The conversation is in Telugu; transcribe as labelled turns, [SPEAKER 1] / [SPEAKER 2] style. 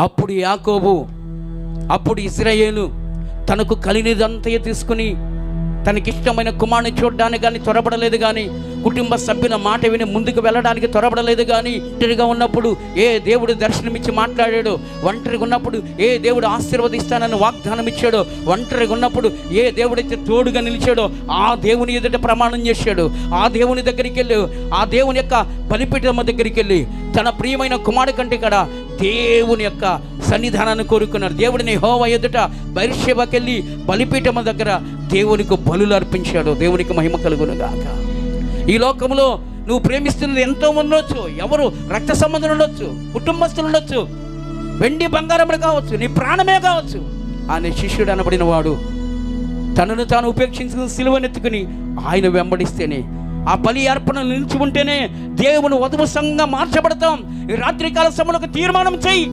[SPEAKER 1] అప్పుడు యాకోబు, అప్పుడు ఇశ్రాయేలు తనకు కలిగినదంతా తీసుకుని తనకిష్టమైన కుమారుని చూడడానికి కానీ త్వరపడలేదు, కానీ కుటుంబ సభ్యుల మాట విని ముందుకు వెళ్ళడానికి త్వరపడలేదు. కానీ ఒంటరిగా ఉన్నప్పుడు ఏ దేవుడు దర్శనమిచ్చి మాట్లాడాడో, ఒంటరిగా ఉన్నప్పుడు ఏ దేవుడు ఆశీర్వదిస్తానని వాగ్దానం ఇచ్చాడో, ఒంటరిగా ఉన్నప్పుడు ఏ దేవుడైతే తోడుగా నిలిచాడో ఆ దేవుని ఎదుట ప్రమాణం చేశాడు. ఆ దేవుని దగ్గరికి వెళ్ళి, ఆ దేవుని యొక్క బలిపీఠం దగ్గరికి వెళ్ళి తన ప్రియమైన కుమారుడి కంటే కూడా దేవుని యొక్క సన్నిధానాన్ని కోరుకున్నారు. దేవుడిని యెహోవా ఎదుట బెర్షెబాకెళ్ళి బలిపీఠం దగ్గర దేవునికి బలులు అర్పించాడు. దేవునికి మహిమ కలుగును గాక. ఈ లోకంలో నువ్వు ప్రేమిస్తున్నది ఎంతో ఉండొచ్చు, ఎవరు రక్త సంబంధులు ఉండొచ్చు, కుటుంబస్తులు ఉండొచ్చు, వెండి బంగారములు కావచ్చు, నీ ప్రాణమే కావచ్చు. ఆయన శిష్యుడు అనబడిన వాడు తనను తాను ఉపేక్షించుకుని సిలువనెత్తుకుని ఆయన వెంబడిస్తేనే, ఆ బలి అర్పణలు నిలిచి ఉంటేనే దేవుని వధువు సంఘంగా మార్చబడతాం. ఈ రాత్రికాల సమయంలో ఒక తీర్మానం చెయ్యి.